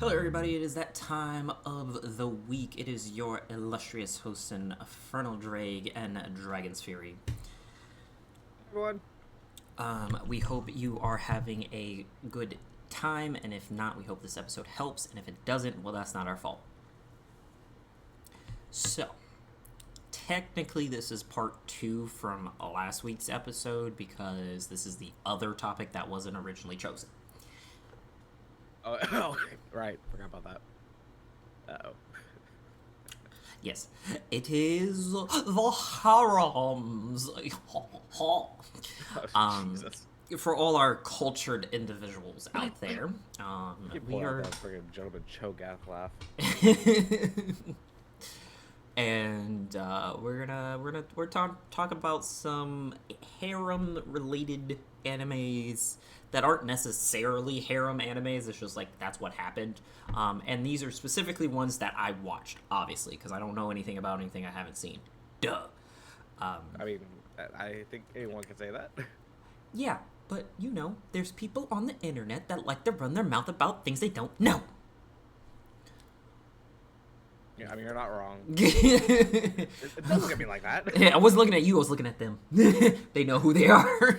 Hello, everybody. It is that time of the week. It is your illustrious hosts in Infernal Drag and Dragon's Fury. Everyone. We hope you are having a good time, and if not, we hope this episode helps, and if it doesn't, well, that's not our fault. So, technically, this is part 2 from last week's episode, because this is the other topic that wasn't originally chosen. Oh, right. Forgot about that. Uh-oh. Yes, it is the Harems. Jesus. For all our cultured individuals out there, we are. That friggin' gentleman cho'gath laugh. And we're talking about some harem related animes that aren't necessarily harem animes. It's just like that's what happened, and these are specifically ones that I watched, obviously, because I don't know anything about anything I haven't seen. Duh. I mean, I think anyone can say that. Yeah, but you know, there's people on the internet that like to run their mouth about things they don't know. Yeah, I mean, you're not wrong. It doesn't look at me like that. Yeah, I wasn't looking at you, I was looking at them. They know who they are.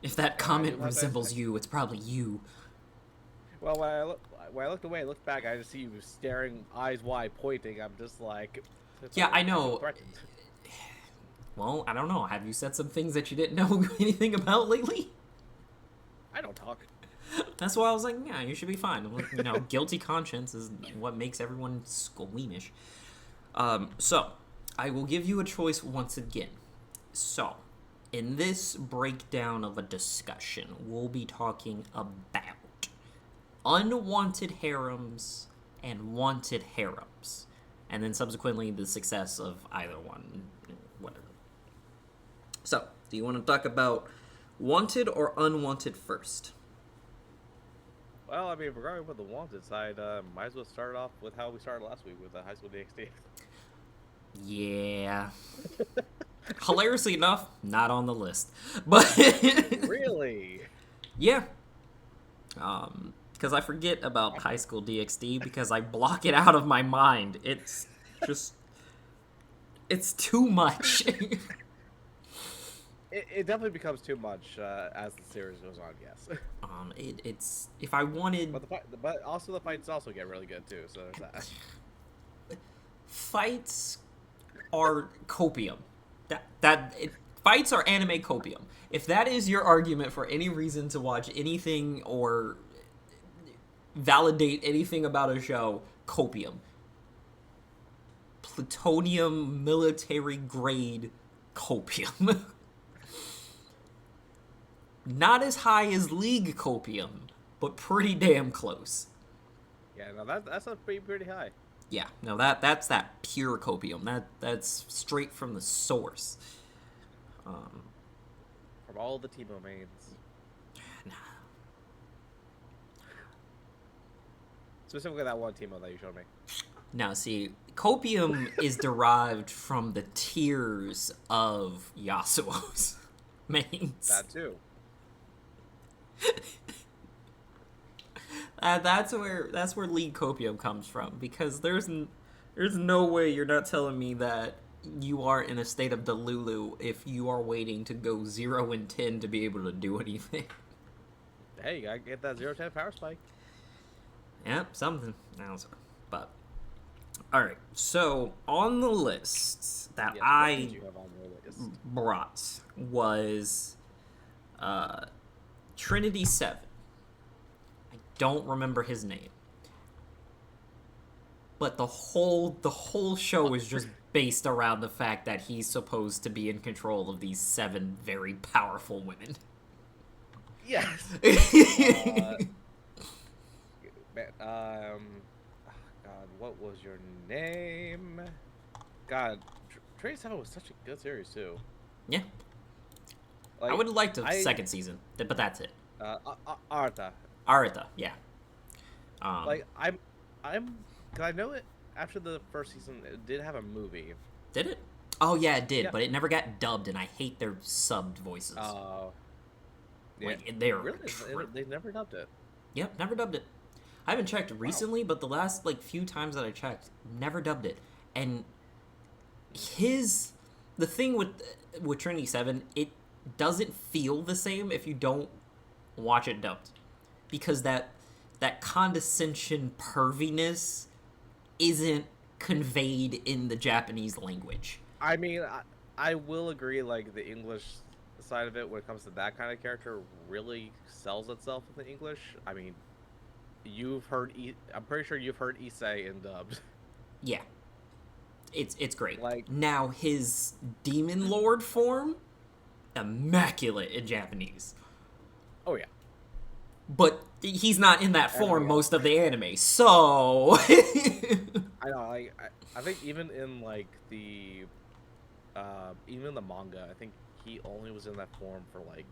If that comment resembles you, it's probably you. Well, when I looked away, looked back, I just see you staring, eyes wide, pointing. I'm just like... Yeah, I know. Well, I don't know. Have you said some things that you didn't know anything about lately? I don't talk. That's why I was like, yeah, you should be fine. You know, guilty conscience is what makes everyone squeamish. So, I will give you a choice once again. So, in this breakdown of a discussion, we'll be talking about unwanted harems and wanted harems. And then subsequently the success of either one, whatever. So, do you want to talk about wanted or unwanted first? Well, I mean, if we're going with the wanted side, might as well start off with how we started last week with High School DxD. Yeah. Hilariously enough, not on the list. But Really? yeah. Because I forget about High School DxD because I block it out of my mind. It's just... It's too much. It definitely becomes too much as the series goes on, yes. It's... If I wanted... But also the fights also get really good, too, so there's that. Fights are copium. Fights are anime copium. If that is your argument for any reason to watch anything or validate anything about a show, copium. Plutonium military grade copium. Not as high as League copium, but pretty damn close. Yeah, no, that's pretty high. Yeah, no, that's that pure copium. That's straight from the source. From all the Teemo mains. Nah. Specifically that one Teemo that you showed me. Now, see, copium is derived from the tears of Yasuo's mains. That too. That's where League copium comes from, because there's no way you're not telling me that you are in a state of delulu if you are waiting to go 0 and 10 to be able to do anything. Hey, you gotta get that 0-10 power spike. Yep, something. But alright, so on the list that I brought was Trinity 7. I don't remember his name. But the whole show is just based around the fact that he's supposed to be in control of these 7 very powerful women. Yes. God, what was your name? God, Trinity 7 was such a good series too. Yeah. Like, I would have liked a second season, but that's it. Arata, yeah. Like I'm, cause I know it after the first season. It did have a movie. Did it? Oh yeah, it did, but it never got dubbed, and I hate their subbed voices. Yeah. Like, they're Really? They never dubbed it. Yep, never dubbed it. I haven't checked Wow. recently, but the last like few times that I checked, never dubbed it. And his the thing with Trinity 7, it doesn't feel the same if you don't watch it dubbed. Because that condescension perviness isn't conveyed in the Japanese language. I mean, I will agree. Like the English side of it, when it comes to that kind of character, really sells itself in the English. I mean, I'm pretty sure you've heard Issei in dubbed. Yeah. It's great. Like, Now his demon lord form, immaculate in Japanese. oh yeah. But he's not in that form Yeah. most of the anime, so I know. Like, I think even in like even in the manga, I think he only was in that form for like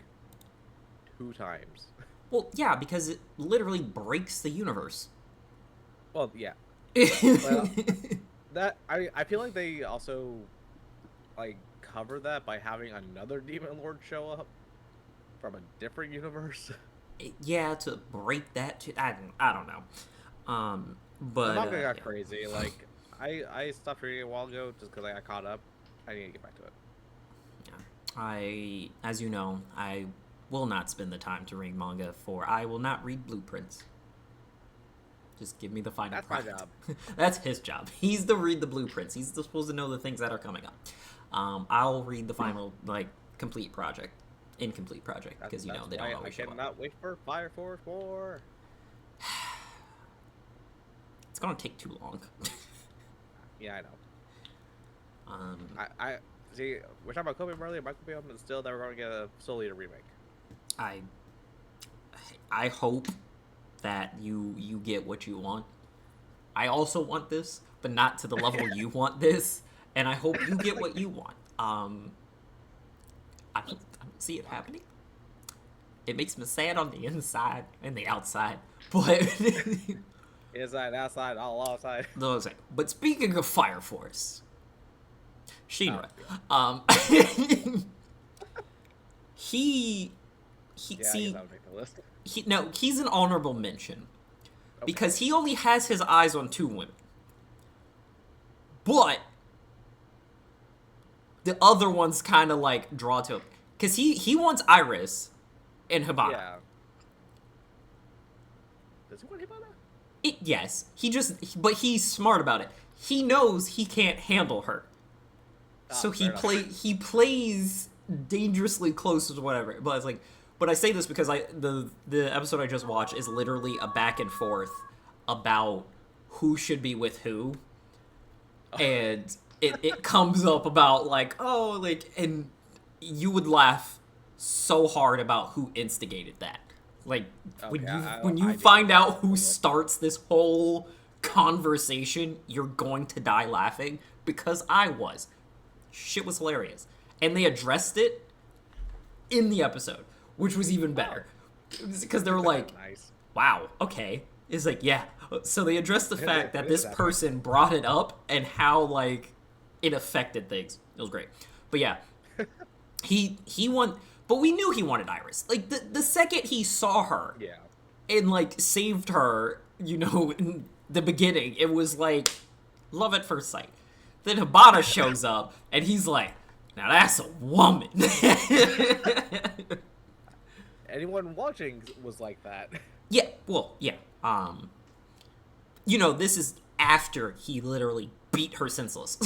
2 times. well, yeah, because it literally breaks the universe. Well, yeah. That I feel like they also like cover that by having another demon lord show up from a different universe. Yeah, to break that too. I don't know. But The manga got yeah. crazy. Like I stopped reading it a while ago just because I got caught up. I need to get back to it. Yeah. As you know, I will not spend the time to read manga, for I will not read blueprints. Just give me the final That's my product. job. That's his job. He's to read the blueprints. He's supposed to know the things that are coming up. I'll read the final, like, incomplete project, because you know they don't That's why always I show up. cannot wait for Fire Force 4. It's gonna take too long. Yeah, I know. um, I see. We're talking about Kobe earlier. Michael Bay and still that we're going to get a Soul Eater remake. I hope that you get what you want. I also want this, but not to the level you want this, and I hope you get what you want. I don't see it happening. It makes me sad on the inside and the outside, but Inside, outside, all outside. those. But speaking of Fire Force, Shinra, he Yeah, see. I guess I would make the list. He's an honorable mention Okay. because he only has his eyes on 2 women, but the other ones kind of like draw to him because he wants Iris and Hibana. Yeah. Does he want Hibana? Yes, but he's smart about it. He knows he can't handle her, so fair enough. he plays dangerously close to whatever. But it's like, but I say this because the episode I just watched is literally a back and forth about who should be with who, and it comes up about like, oh, like, and you would laugh so hard about who instigated that. Like, when you I find do. out who starts this whole conversation, you're going to die laughing, because I was. Shit was hilarious. And they addressed it in the episode, which was even better. Because they were like, Nice. wow, okay. It's like, yeah. So they addressed the fact that this Exactly. person brought it up and how, like, it affected things. It was great. But yeah, he won. But we knew he wanted Iris. Like, the second he saw her Yeah. and, like, saved her, you know, in the beginning, it was like love at first sight. Then Hibana shows up and he's like, now that's a woman. Anyone watching was like that. Yeah, well, yeah. You know, this is after he literally beat her senseless.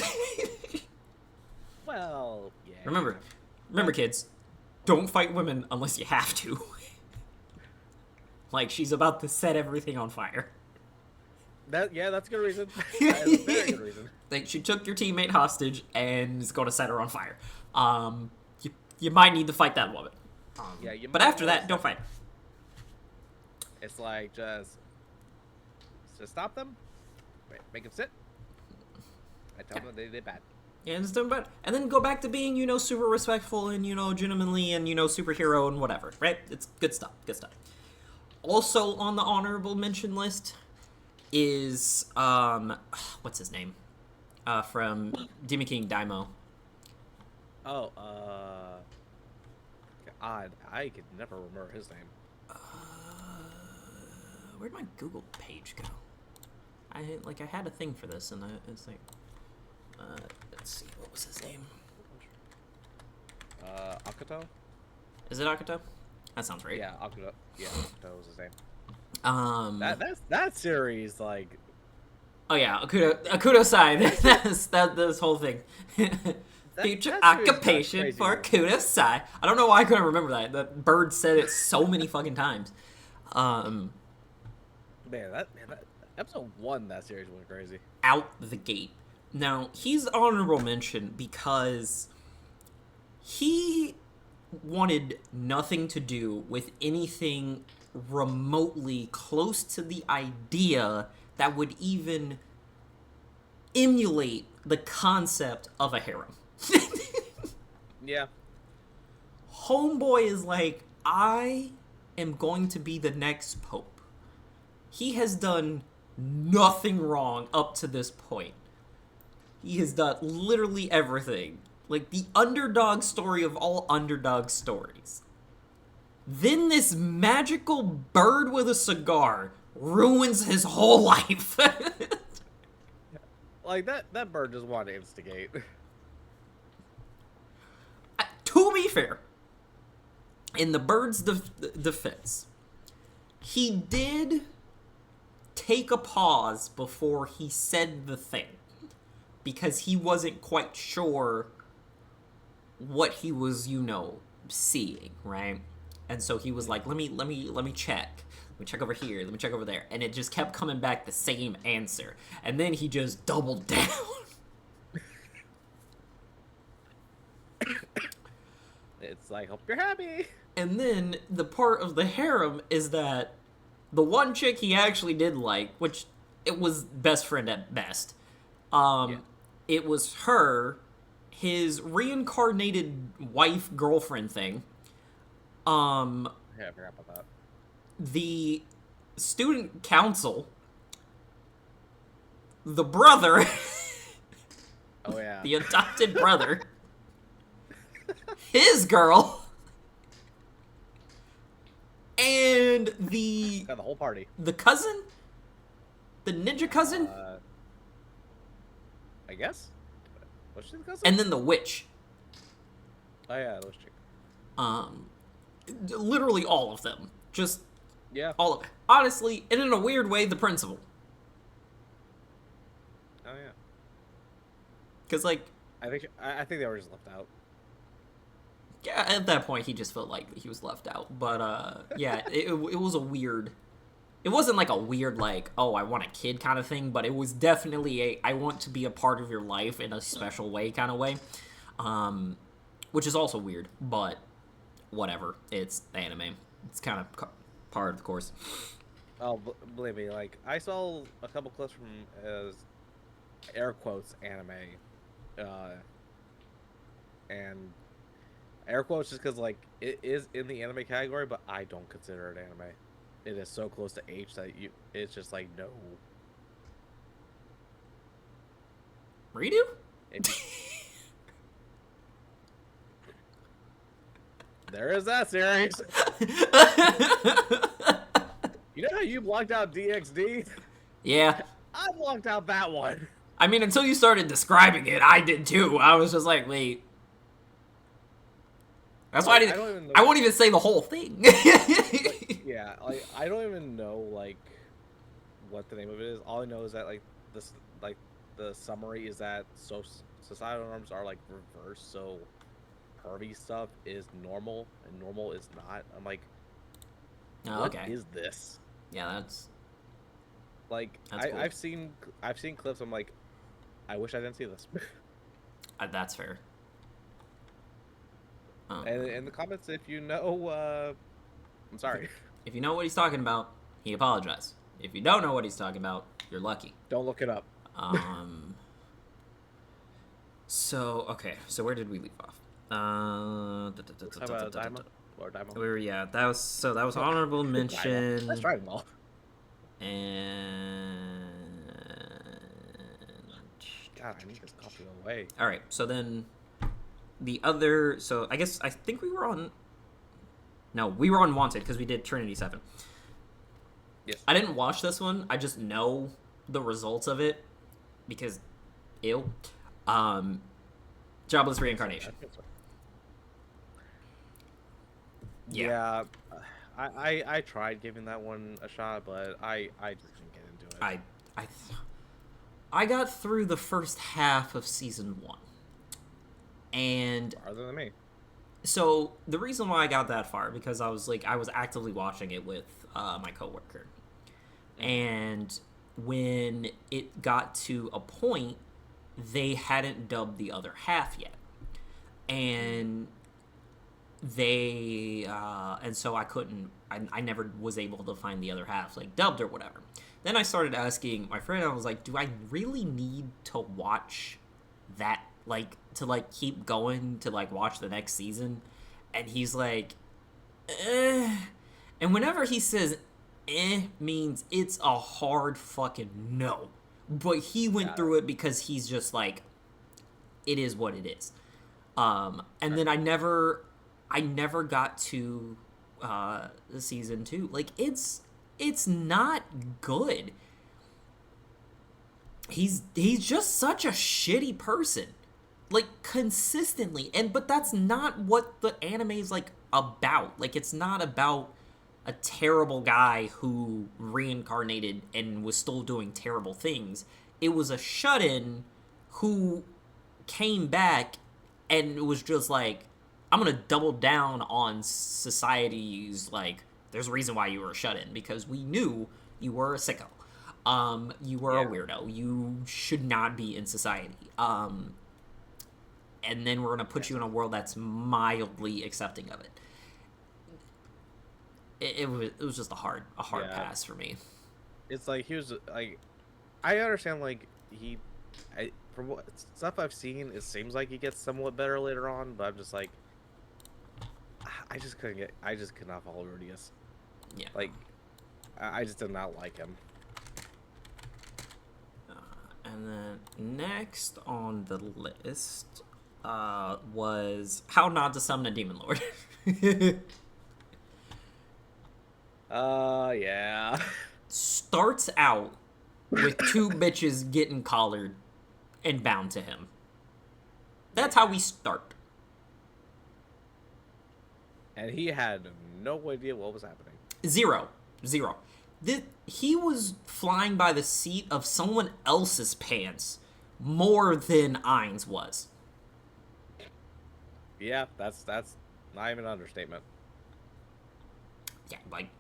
Well, yeah. Remember, kids, don't fight women unless you have to. Like, she's about to set everything on fire. That's a good reason. That is a very good reason. Like, she took your teammate hostage and is going to set her on fire. You might need to fight that woman. Yeah, you But might after wanna that, don't fight. It's like just stop them, make them sit. I tell them they did bad. Yeah, and it's done better. And then go back to being, you know, super respectful and, you know, gentlemanly and, you know, superhero and whatever, right? It's good stuff. Good stuff. Also on the honorable mention list is, what's his name? From Demon King Daimyo. Oh, odd. I could never remember his name. Where'd my Google page go? I had a thing for this, and it's like, let's see, what was his name? Akato? Is it Akato? That sounds right. Yeah, Akato. Yeah, Akato was his name. That series, like. Oh yeah, Akuto Sai. That's this whole thing. Future occupation for Akuto Sai. I don't know why I couldn't remember that. That bird said it so many fucking times. Man, that episode 1, that series went crazy. Out the gate. Now, he's honorable mention because he wanted nothing to do with anything remotely close to the idea that would even emulate the concept of a harem. Yeah. Homeboy is like, I am going to be the next pope. He has done nothing wrong up to this point. He has done literally everything. Like the underdog story of all underdog stories. Then this magical bird with a cigar ruins his whole life. Like, that bird just wanted to instigate. To be fair, in the bird's defense, he did take a pause before he said the thing. Because he wasn't quite sure what he was, seeing, right? And so he was like, let me check. Let me check over here. Let me check over there. And it just kept coming back the same answer. And then he just doubled down. It's like, hope you're happy. And then the part of the harem is that the one chick he actually did like, which it was best friend at best, it was her, his reincarnated wife girlfriend thing. Yeah, I forgot about that. The student council, the brother, oh yeah, the adopted brother, his girl, and the whole party, the cousin, the ninja cousin, I guess. Was she the cousin? and then the witch. Oh yeah, those chicks. Literally all of them, just. Yeah. Honestly, and in a weird way, the principal. Oh yeah. Because I think they were just left out. Yeah, at that point, he just felt like he was left out. But yeah, it was a weird. It wasn't like a weird oh, I want a kid kind of thing, but it was definitely I want to be a part of your life in a special way kind of way, which is also weird, but whatever. It's anime. It's kind of part of the course. Oh, believe me, I saw a couple clips from air quotes anime, and air quotes just because it is in the anime category, but I don't consider it anime. It is so close to H that it's just no. Redo? There is that series. You know how you blocked out DXD? Yeah. I blocked out that one. I mean, until you started describing it, I did too. I was just like, wait. That's why I won't even say the whole thing. Yeah, I don't even know what the name of it is. All I know is that this the summary is that societal norms are reversed, so pervy stuff is normal and normal is not. I'm like, what is this? Yeah, that's cool. I've seen clips. I'm like, I wish I didn't see this. That's fair. And in the comments, if you know, I'm sorry. If you know what he's talking about, he apologized. If you don't know what he's talking about, you're lucky. Don't look it up. So where did we leave off? Daima? Or Daima? That was honorable mention. Let's try them all. And God, I need this coffee away. All right, so then the I think we were on No, we were on Wanted because we did Trinity 7. Yes. I didn't watch this one. I just know the results of it because, ew. Jobless Reincarnation. Yeah. I tried giving that one a shot, but I just didn't get into it. I I got through the first half of season 1. And Farther than me. so the reason why I got that far because I was actively watching it with my coworker. And when it got to a point, they hadn't dubbed the other half yet. And and so I never was able to find the other half, like, dubbed or whatever. Then I started asking my friend, I was like, do I really need to watch that, like, to, like, keep going to, like, watch the next season? And he's like, eh. And whenever he says means it's a hard fucking no. But he went through it because he's just like, it is what it is. And then I never got to season 2. Like, it's not good. He's just such a shitty person, like, consistently. But that's not what the anime is, like, about. Like, it's not about a terrible guy who reincarnated and was still doing terrible things. It was a shut-in who came back and was just like, I'm gonna double down on society's, like, there's a reason why you were a shut-in, because we knew you were a sicko. You were a weirdo. You should not be in society. And then we're gonna put you in a world that's mildly accepting of it. It was just a hard pass for me. It's like he was like, I understand, like, from what stuff I've seen, it seems like he gets somewhat better later on, but I'm just like, I just could not follow Rudius. Yeah. Like, I just did not like him. And then next on the list was How Not to Summon a Demon Lord. Yeah. Starts out with 2 bitches getting collared and bound to him. That's how we start. And he had no idea what was happening. Zero. He was flying by the seat of someone else's pants more than Ain's was. Yeah, that's not even an understatement. Yeah, like,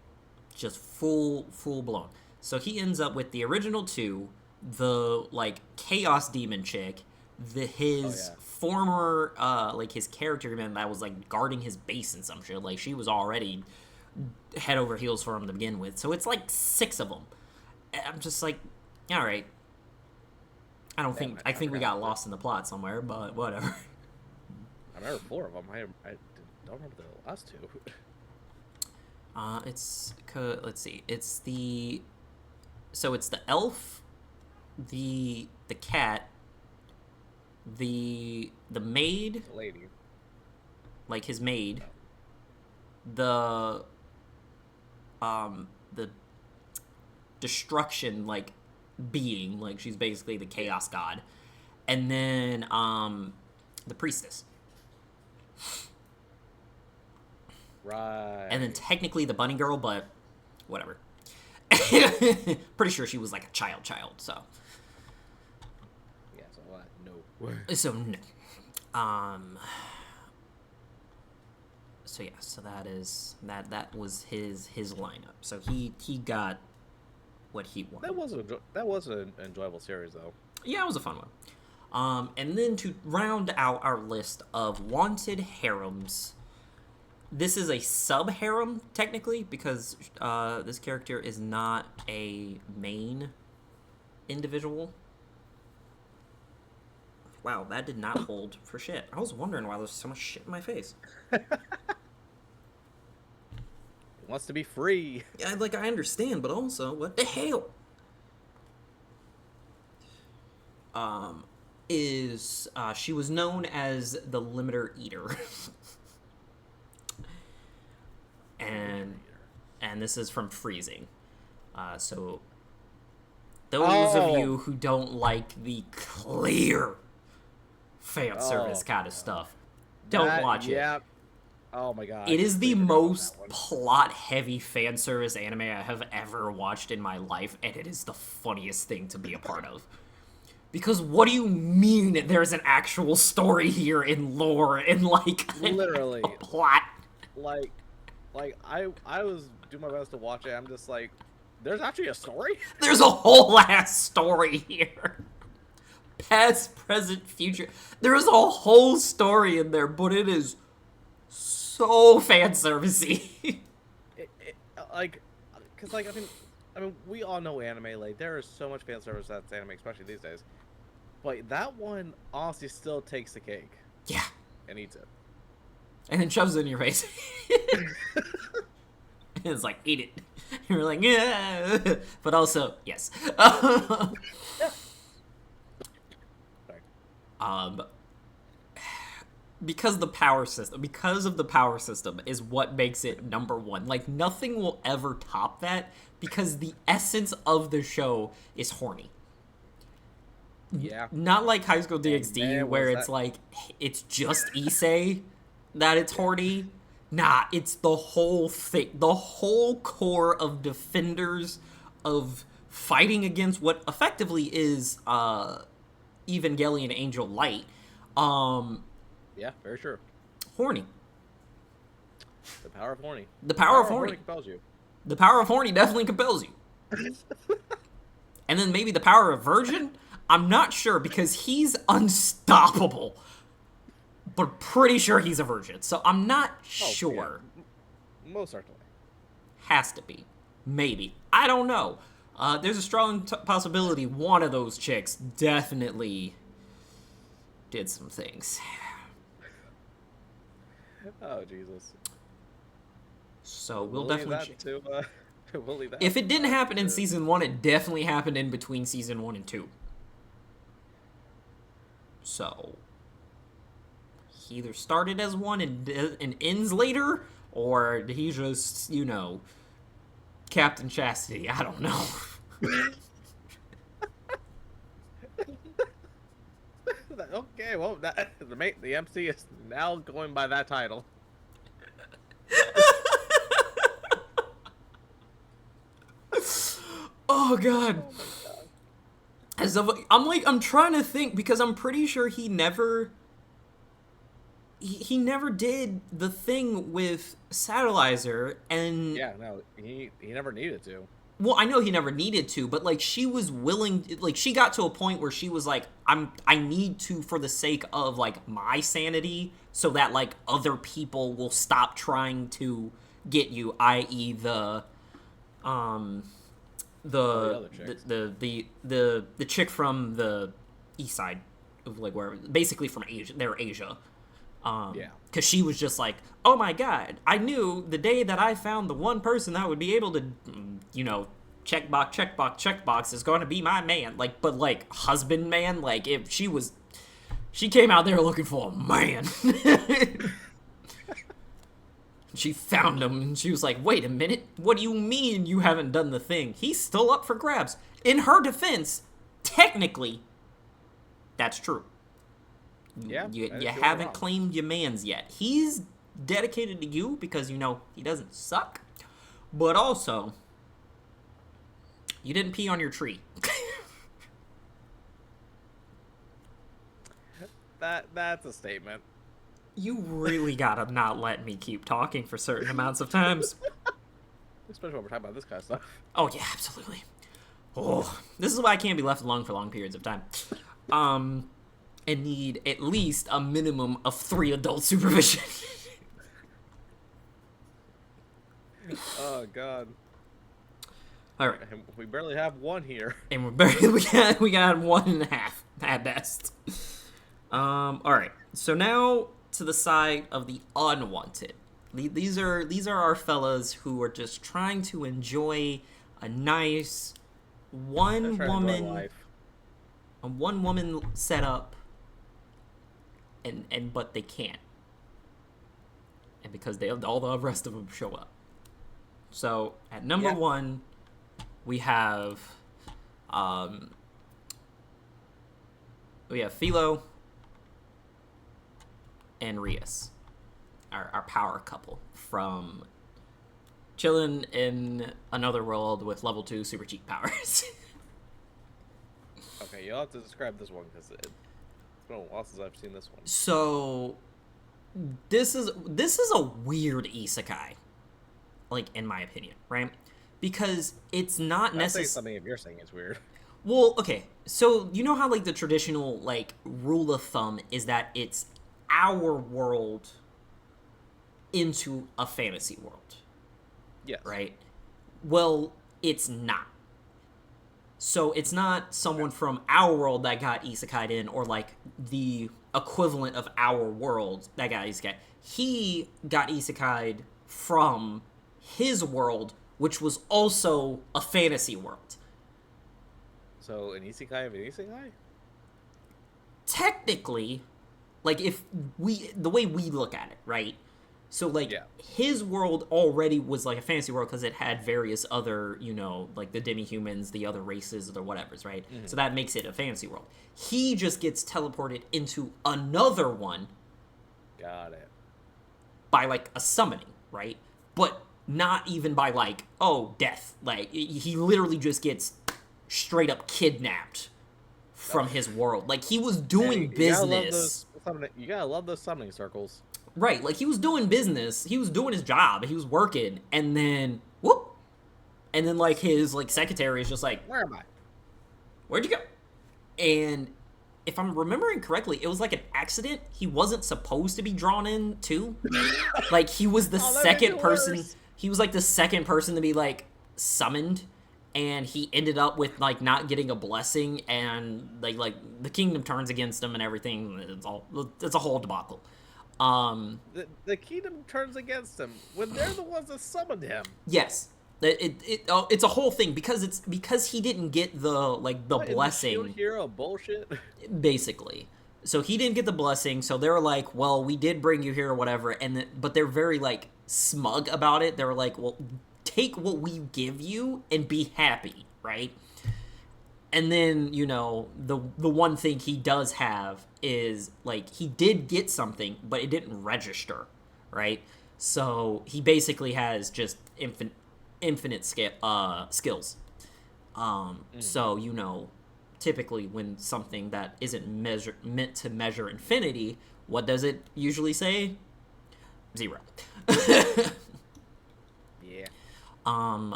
just full blown. So he ends up with the original 2, the, like, chaos demon chick, his former, like, his character man that was, like, guarding his base and some shit. Like, she was already head over heels for him to begin with. So it's like 6 of them. I'm just like, all right. I think we got lost in the plot somewhere, but whatever. I remember 4 of them. I don't remember the last 2. Let's see. It's the elf, the cat, the maid, The lady, like his maid, the destruction, like, being, like, she's basically the chaos god, and then the priestess. Right. And then technically the bunny girl, but whatever. Pretty sure she was like a child, so. Yeah, so what? No. So no. So yeah, so that was his lineup. So he got what he wanted. That was an enjoyable series, though. Yeah, it was a fun one. And then to round out our list of wanted harems, this is a sub-harem, technically, because this character is not a main individual. Wow, that did not hold for shit. I was wondering why there's so much shit in my face. He wants to be free. Yeah, like, I understand, but also, what the hell? She was known as the Limiter Eater. and this is from Freezing. So those of Oh. you who don't like the clear fan service kind of stuff, don't watch it. Yeah. Oh my god. I It is the completely forgot about most that one. plot-heavy fan service anime I have ever watched in my life, and it is the funniest thing to be a part of. Because what do you mean there's an actual story here in lore and like Literally. a plot? Like I was doing my best to watch it. I'm just like, there's actually a story? There's a whole ass story here. Past, present, future. There is a whole story in there, but it is so fan servicey. Like, cause like I mean, we all know anime. Like, there is so much fan service that's anime, especially these days. But that one honestly still takes the cake Yeah. and eats it. And then shoves it in your face. And it's like, eat it. And you're like, yeah. But also, yes. Sorry. Because of the power system is what makes it number one. Like, nothing will ever top that because the essence of the show is horny. Yeah. Not like High School DxD, man, where was it's that- like, it's just Issei that it's horny. Nah, it's the whole thing. The whole core of defenders of fighting against what effectively is Evangelion Angel Light. Yeah, very true. Horny. The power of horny. The power of horny. compels you. The power of horny definitely compels you. And then maybe the power of virgin? I'm not sure because he's unstoppable. But pretty sure he's a virgin. So I'm not sure. Yeah. Most certainly. Has to be. Maybe. I don't know. There's a strong possibility one of those chicks definitely did some things. Oh Jesus. So we'll leave definitely... that to, we'll leave that. If it didn't happen in to- season 1, it definitely happened in between season 1 and 2. So he either started as one and ends later, or he just, you know, Captain Chastity. I don't know. Okay, well, the MC is now going by that title. Oh god. As of, I'm trying to think because I'm pretty sure he never did the thing with Satellizer, and Yeah, no, he never needed to. well, I know he never needed to, but like she was willing, like she got to a point where she was like, I need to for the sake of like my sanity, so that like other people will stop trying to get you, i.e. the other chicks. the chick from the east side of like where basically from Asia, they're Asia. Yeah. Because she was just like, oh my god, I knew the day that I found the one person that would be able to, you know, checkbox is going to be my man. Like, but like, husband man, like, if she came out there looking for a man. She found him, and she was like, wait a minute, what do you mean you haven't done the thing? He's still up for grabs. In her defense, technically, that's true. Yeah, You I didn't feel haven't wrong. claimed your mans yet. He's dedicated to you because, you know, he doesn't suck. But also, you didn't pee on your tree. That's a statement. You really gotta not let me keep talking for certain amounts of times. Especially when we're talking about this kind of stuff. Oh, yeah, absolutely. Oh, this is why I can't be left alone for long periods of time. And need at least a minimum of 3 adult supervision. Oh God. All right. And we barely have one here. And we got 1.5 at best. All right. So now to the side of the unwanted. These are our fellas who are just trying to enjoy a nice one Trying to enjoy woman setup, and but they can't, and because all the rest of them show up. So at number one, we have Philo and Rias, our power couple from chilling in another world with level 2 super cheap powers. Okay, you'll have to describe this one because it's been a while since I've seen this one. So this is a weird isekai, like in my opinion, right? Because it's not necessarily something if you're saying it's weird. Well, okay. So you know how like the traditional like rule of thumb is that it's our world into a fantasy world. Yes. Right? Well, it's not. So it's not someone from our world that got isekai'd in, or like the equivalent of our world that got isekai'd. He got isekai'd from his world, which was also a fantasy world. So an isekai of an isekai? Technically, like if the way we look at it, right? So like his world already was like a fantasy world because it had various other, you know, like the demi-humans, the other races, or the whatevers, right? Mm-hmm. So that makes it a fantasy world. He just gets teleported into another one. Got it. By like a summoning, right? But not even by like, oh, death. Like he literally just gets straight up kidnapped from his world. Like he was doing business. You gotta love those summoning circles. Right, like he was doing business, he was doing his job, he was working, and then whoop, and then like his like secretary is just like, where am I? Where'd you go? And if I'm remembering correctly, it was like an accident. He wasn't supposed to be drawn in too. Like he was the second person. He was like the second person to be like summoned, and he ended up with like not getting a blessing, and like the kingdom turns against him and everything. It's a whole debacle. The kingdom turns against him when they're the ones that summoned him. Yes, it's a whole thing because he didn't get the blessing. Shield hero bullshit. Basically, so he didn't get the blessing. So they were like, "Well, we did bring you here or whatever," but they're very like smug about it. They were like, "Well, take what we give you and be happy, right?" And then, you know, the one thing he does have is, like, he did get something, but it didn't register, right? So he basically has just infinite skills. So, you know, typically when something that isn't meant to measure infinity, what does it usually say? 0.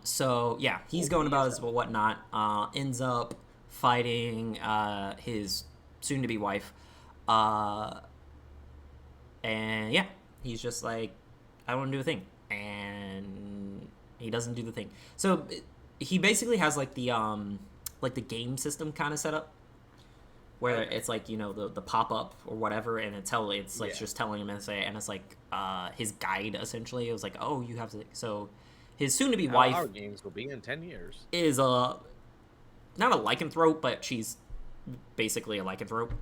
So yeah, he's going about his whatnot, ends up fighting, his soon-to-be wife, and yeah, he's just like, I want to do a thing, and he doesn't do the thing. So he basically has like the game system kind of set up, where it's like, you know, the pop-up or whatever, and it's just telling him, and it's like, his guide, essentially. It was like, oh, you have to, so his soon-to-be wife... Our games will be in 10 years. ...is not a lycanthrope, but she's basically a lycanthrope.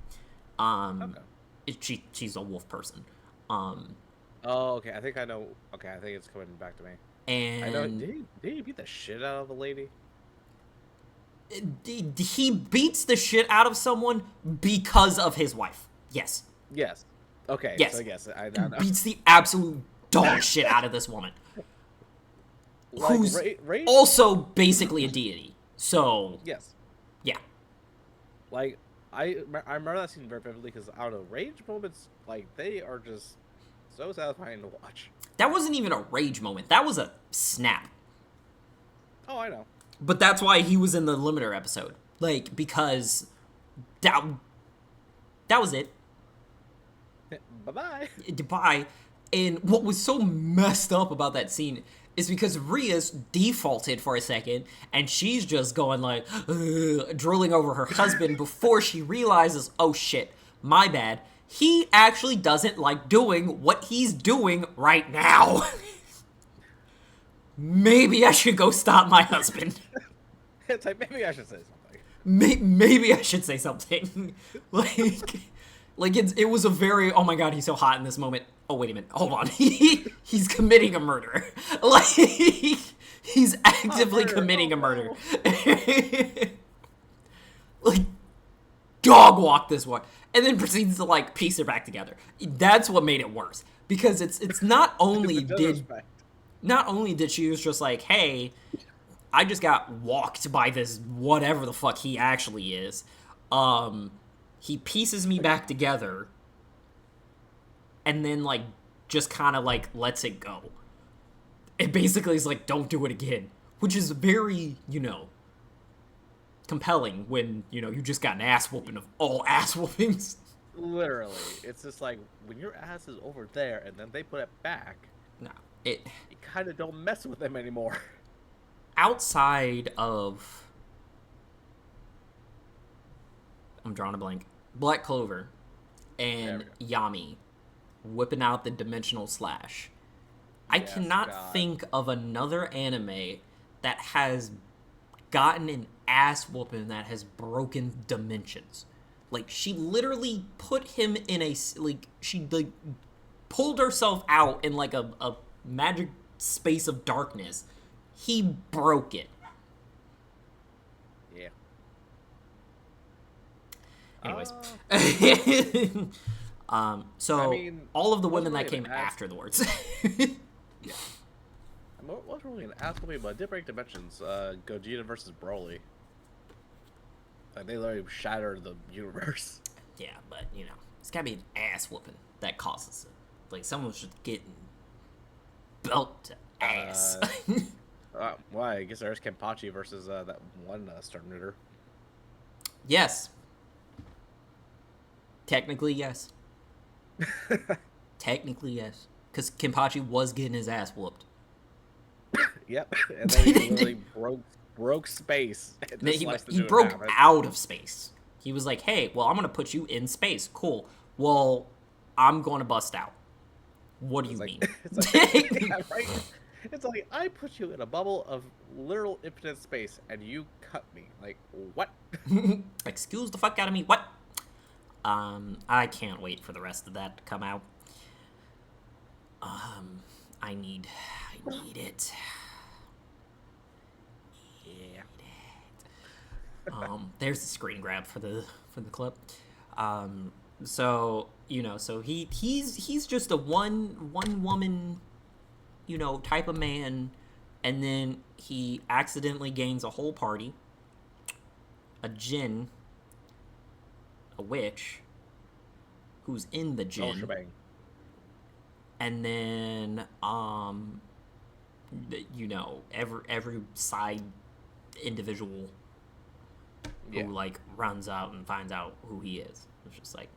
She's a wolf person. Oh, okay. I think I know. Okay, I think it's coming back to me. And... I know. Did he beat the shit out of the lady? He beats the shit out of someone because of his wife. Yes. Yes. Okay. Yes. So yes, I know. Beats the absolute dog shit out of this woman. Like, who's also basically a deity. So yes, yeah. Like I remember that scene very vividly because I don't know, rage moments, like, they are just so satisfying to watch. That wasn't even a rage moment. That was a snap. Oh, I know. But that's why he was in the limiter episode, like, because that was it. Bye-bye. Bye. And what was so messed up about that scene is because Rias defaulted for a second, and she's just going like, drooling over her husband before she realizes, oh shit, my bad. He actually doesn't like doing what he's doing right now. Maybe I should go stop my husband. It's like, maybe I should say something. Maybe I should say something. Like it was a very, oh my god, he's so hot in this moment. oh wait a minute, hold on, he's committing a murder. Like he's actively committing a murder. Like dog walk this one, and then proceeds to like piece it back together. That's what made it worse because it's not only did she was just like, hey, I just got walked by this whatever the fuck he actually is. He pieces me back together and then like just kind of like lets it go. It basically is like, don't do it again, which is very, compelling when, you just got an ass whooping of all ass whoopings. Literally. It's just like, when your ass is over there and then they put it back, No, you kind of don't mess with them anymore. Outside of... I'm drawing a blank. Black Clover and Yami whipping out the dimensional slash. I cannot think of another anime that has gotten an ass whooping that has broken dimensions. Like, she literally put him in a... Like, she, like, pulled herself out in, like, a magic space of darkness. He broke it. Yeah. Anyways. So, I mean, all of the women that came afterwards. Yeah. I wasn't really an ass whooping, but I did break dimensions. Gogeta versus Broly. Like, they literally shattered the universe. Yeah, but, it's gotta be an ass whooping that causes it. Like, someone's just getting belt to ass. Why? I guess there's Kenpachi versus that one Starknitter. Yes. Technically, yes. Technically, yes. Because Kenpachi was getting his ass whooped. Yep. And then he literally broke space. He broke out of space. He was like, hey, well, I'm going to put you in space. Cool. Well, I'm going to bust out. What do you mean? It's like, yeah, right? It's like, I put you in a bubble of literal infinite space, and you cut me. Like, what? Excuse the fuck out of me. What? I can't wait for the rest of that to come out. I need it. Yeah. There's the screen grab for the clip. So he's just a one woman, type of man, and then he accidentally gains a whole party, a djinn, a witch, who's in the djinn, and then every side individual who like runs out and finds out who he is. It's just like,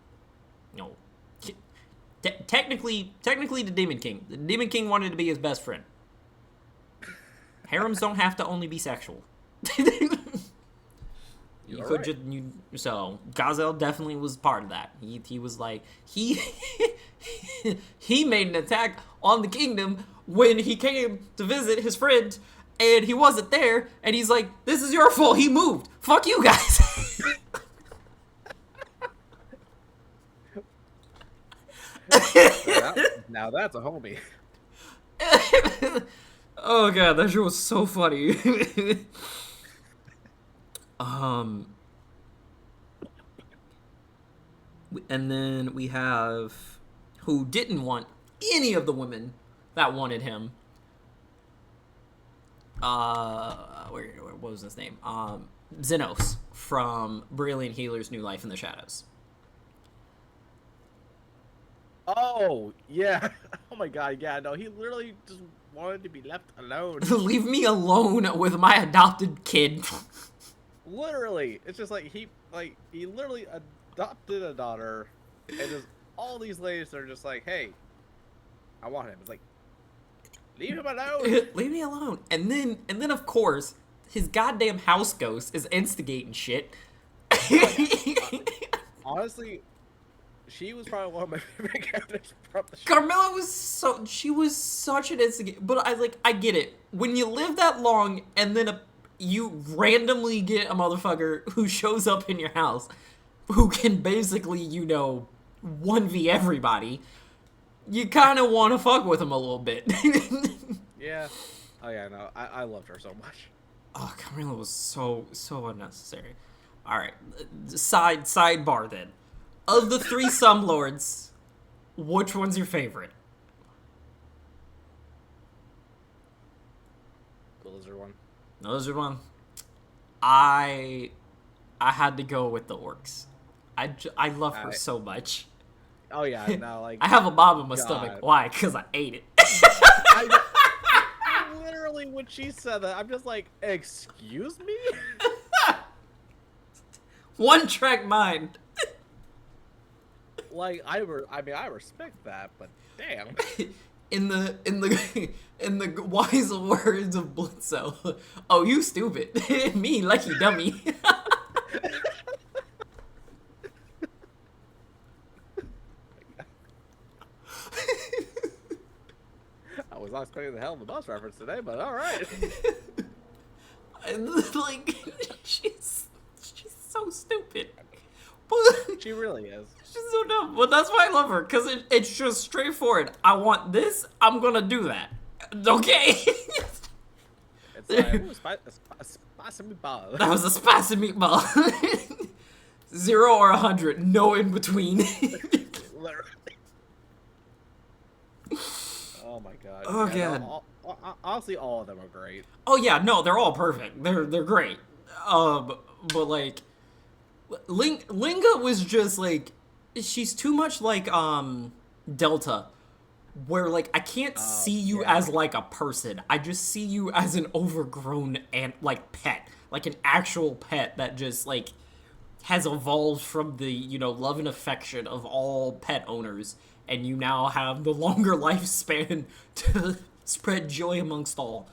technically the Demon King. The Demon King wanted to be his best friend. Harems don't have to only be sexual. So Gazelle definitely was part of that. He was like he made an attack on the kingdom when he came to visit his friend, and he wasn't there, and he's like, this is your fault, he moved. Fuck you guys. Now that's a homie. Oh god, that shit was so funny. And then we have who didn't want any of the women that wanted him. What was his name? Xenos from Brilliant Healer's New Life in the Shadows. Oh, yeah. Oh my god, yeah, no, he literally just wanted to be left alone. Leave me alone with my adopted kid. Literally. It's just like he literally adopted a daughter, and just all these ladies are just like, hey, I want him. It's like, leave him alone. Leave me alone. And then of course, his goddamn house ghost is instigating shit. Honestly, she was probably one of my favorite characters from the show. Carmilla was such an instigator. But I get it. When you live that long and then you randomly get a motherfucker who shows up in your house who can basically, 1v everybody, you kind of want to fuck with him a little bit. Yeah. Oh yeah, no, I loved her so much. Oh, Carmilla was so unnecessary. All right, sidebar then. Of the three Slumlords, which one's your favorite? The lizard one. The lizard one. I had to go with the orcs. I love her so much. Oh yeah, no, like I have a bob in my God. stomach. Why? Because I ate it. Literally, when she said that, I'm just like, excuse me? One track mind. Like, I respect that, but damn. In the wise words of Blitzo, oh, you stupid. Me, lucky dummy. I was not expecting the hell of a bus reference today, but all right. And, like, she's so stupid. But She really is. she's so dumb. But that's why I love her, because it's just straightforward. I want this, I'm gonna do that. Okay? It's like, ooh, spicy meatball. That was a spicy meatball. 0 or 100, no in between. Literally. Oh my god. Oh, yeah, God. Honestly, all of them are great. Oh yeah, no, they're all perfect. They're great. But like, Linga was just like, she's too much like Delta, where like I can't see you yeah. as like a person. I just see you as an overgrown and like pet, like an actual pet that just like has evolved from the love and affection of all pet owners, and you now have the longer lifespan to spread joy amongst all.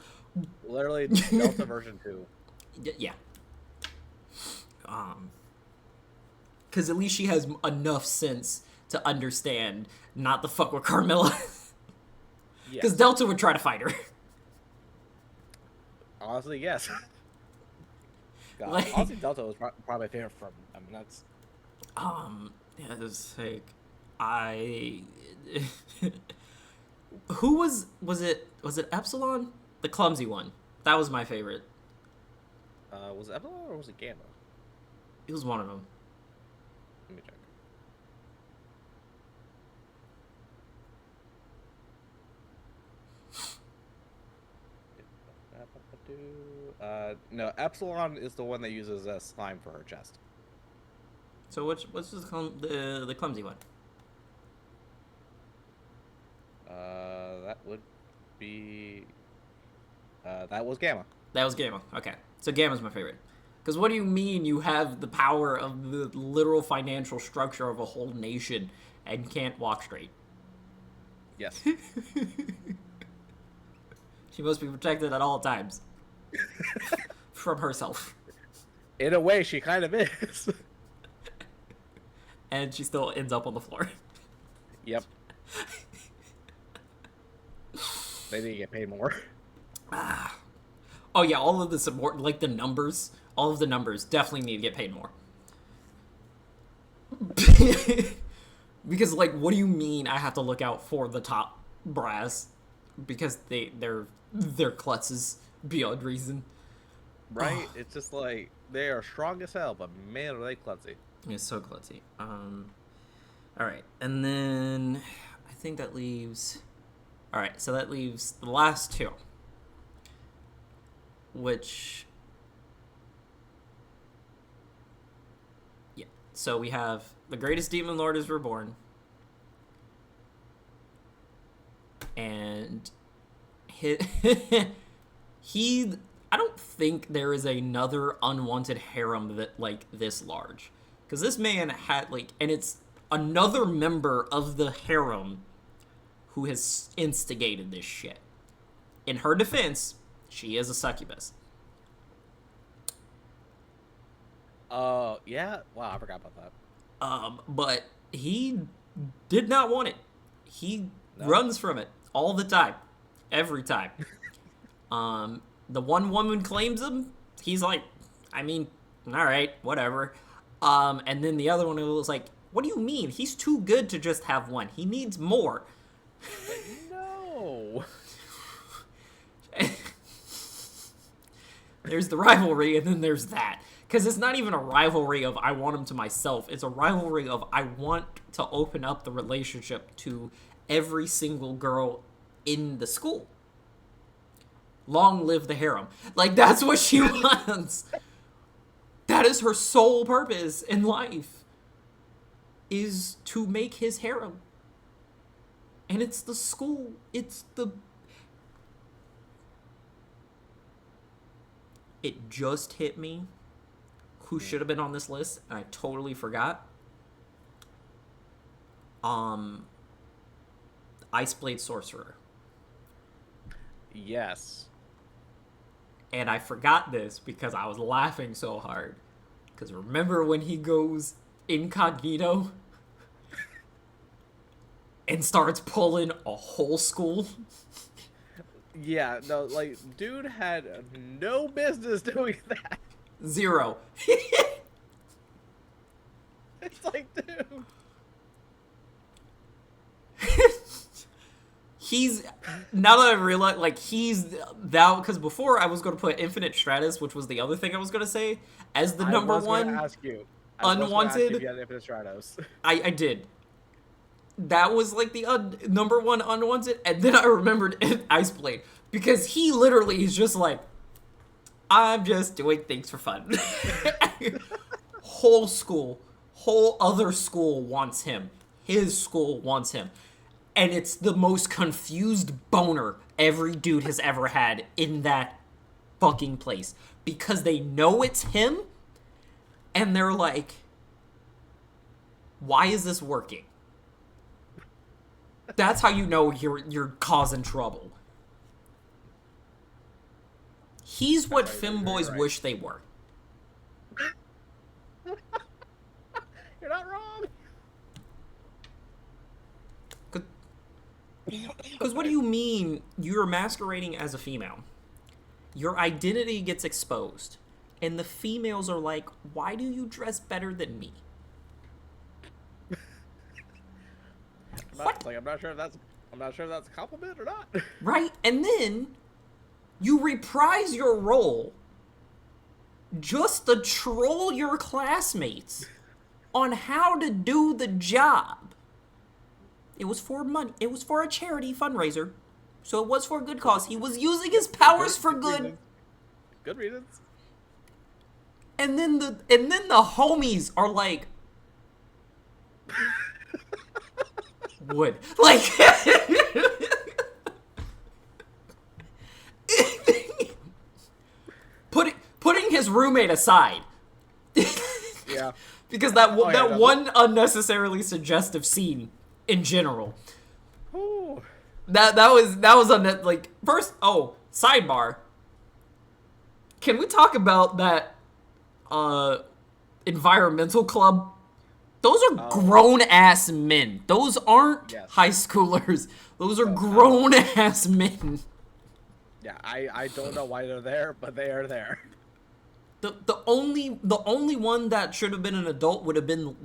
Literally, Delta version 2. Yeah. Because at least she has enough sense to understand not to fuck with Carmilla. Because Yes. Delta would try to fight her. Honestly, yes. God, Like- honestly, Delta was probably my favorite from. I mean, that's. Yeah, it's like, who was it Epsilon? The clumsy one. That was my favorite. Was it Epsilon or was it Gamma? It was one of them. Let me check. No, Epsilon is the one that uses slime for her chest. So what's the clumsy one? That would be. That was Gamma. That was Gamma. Okay. So Gamma's my favorite. Because what do you mean you have the power of the literal financial structure of a whole nation and can't walk straight? Yes. She must be protected at all times. From herself. In a way, she kind of is. And she still ends up on the floor. Yep. They need to get paid more. Oh yeah, all of the support, like the numbers, all of the numbers definitely need to get paid more. Because like, what do you mean I have to look out for the top brass? Because they're klutzes beyond reason. Right? It's just like, they are strong as hell, but man, are they klutzy. It's so klutzy. Alright, and then I think that leaves... Alright, so that leaves the last two. Which... Yeah, so we have the greatest demon lord is reborn. And... he... I don't think there is another unwanted harem that, like, this large. Because this man had, like... And it's another member of the harem who has instigated this shit. In her defense, she is a succubus. Oh, yeah? Wow, I forgot about that. But he did not want it. He No. runs from it all the time. Every time. The one woman claims him. He's like, I mean, alright, whatever. And then the other one was like, what do you mean? He's too good to just have one. He needs more. Like, no. There's the rivalry, and then there's that. Because it's not even a rivalry of I want him to myself. It's a rivalry of I want to open up the relationship to every single girl in the school. Long live the harem. Like, that's what she wants. That is her sole purpose in life. Is to make his harem. And it's the school. It's the... It just hit me who should have been on this list, and I totally forgot. Ice Blade Sorcerer. Yes. And I forgot this because I was laughing so hard. Because remember when he goes incognito and starts pulling a whole school? Yeah, no, like, dude had no business doing that. Zero. It's like, dude. He's, now that I realize, like, he's that, because before I was going to put Infinite Stratus, which was the other thing I was going to say, as the number one. I was going to unwanted. ask you if you had Infinite Stratos. I did. That was like the number one unwanted, and then I remembered Ice Blade because he literally is just like, I'm just doing things for fun. Whole school, whole other school wants him. His school wants him. And it's the most confused boner every dude has ever had in that fucking place. Because they know it's him, and they're like, why is this working? That's how you know you're causing trouble. He's what femboys wish they were. You're not wrong. Because what do you mean you're masquerading as a female? Your identity gets exposed. And the females are like, why do you dress better than me? I'm not sure if that's a compliment or not. Right? And then you reprise your role just to troll your classmates on how to do the job. It was for money. It was for a charity fundraiser. So it was for a good cause. He was using his powers for good. Good reasons. And then the homies are like, would like putting his roommate aside. Yeah. Because that one unnecessarily suggestive scene in general. Ooh. That was like first. Oh, sidebar. Can we talk about that environmental club? Those are grown-ass men. Those aren't high schoolers. Those are grown-ass men. Yeah, I don't know why they're there, but they are there. The only one that should have been an adult would have been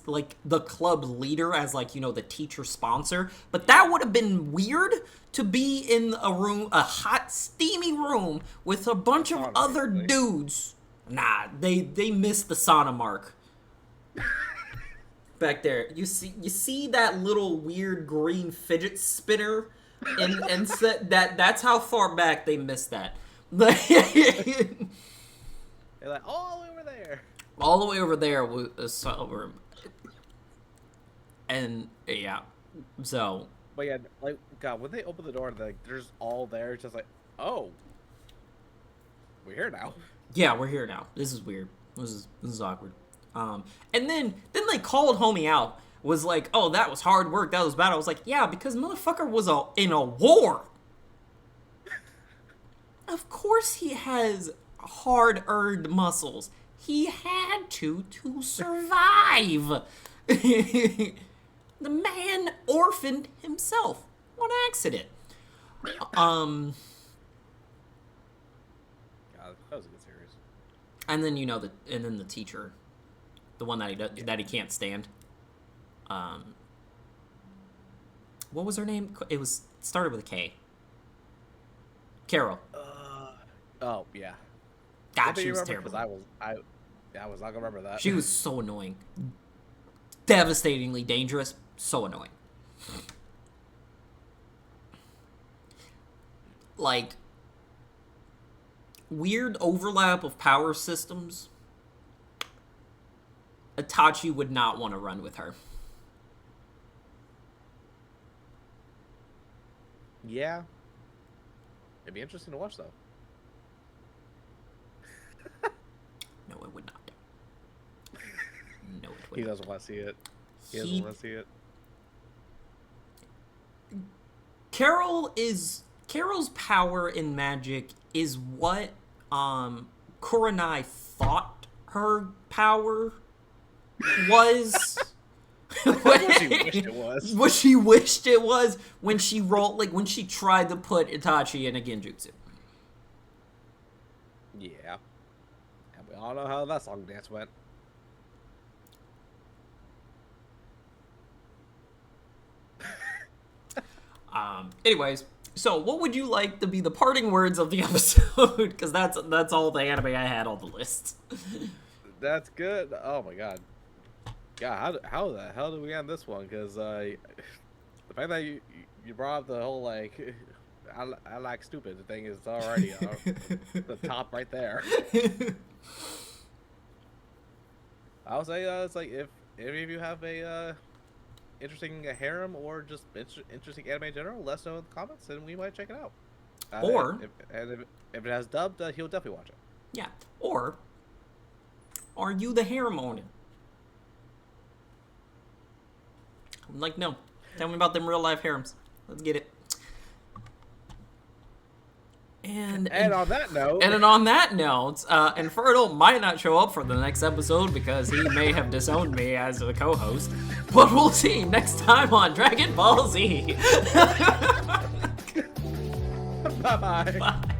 like the club leader as like, you know, the teacher sponsor. But that would have been weird to be in a room, a hot, steamy room with a bunch of other dudes. Nah, they missed the sauna mark. Back there, you see that little weird green fidget spinner, and that's how far back they missed that. They're like all the way over there. All the way over there was a sauna room, and yeah, so. But yeah, like God, when they open the door, like there's all there. It's just like, oh, we're here now. Yeah, we're here now. This is weird. This is awkward. And then they called homie out. Was like, oh, that was hard work. That was bad. I was like, yeah, because motherfucker was in a war. Of course he has hard-earned muscles. He had to survive. The man orphaned himself on accident. God, that was a good series. And then the teacher, the one that he can't stand, What was her name? It started with a K. Carol. Oh yeah. God, she was terrible. Because I was not gonna remember that. She was so annoying. Devastatingly dangerous. So annoying. Like, weird overlap of power systems. Itachi would not want to run with her. Yeah. It'd be interesting to watch, though. No, it would not. No, it would He not. doesn't want to see it. He doesn't want to see it. Carol's power in magic is what Kurenai thought her power was. What she wished it was. What she wished it was when she rolled, like when she tried to put Itachi in a genjutsu. Yeah. And we all know how that song dance went. Anyways, so what would you like to be the parting words of the episode? Because that's all the anime I had on the list. That's good. Oh my god. God, how the hell did we end this one? Because the fact that you brought up the whole like I like stupid thing is already the top right there. I would say it's like if any of you have a interesting harem or just interesting anime in general, let us know in the comments and we might check it out. Or if it has dubbed, he'll definitely watch it. Yeah. Or are you the harem owner? I'm like, no. Tell me about them real life harems. Let's get it. And on that note, Infertile might not show up for the next episode because he may have disowned me as a co-host. But we'll see next time on Dragon Ball Z. bye-bye. Bye.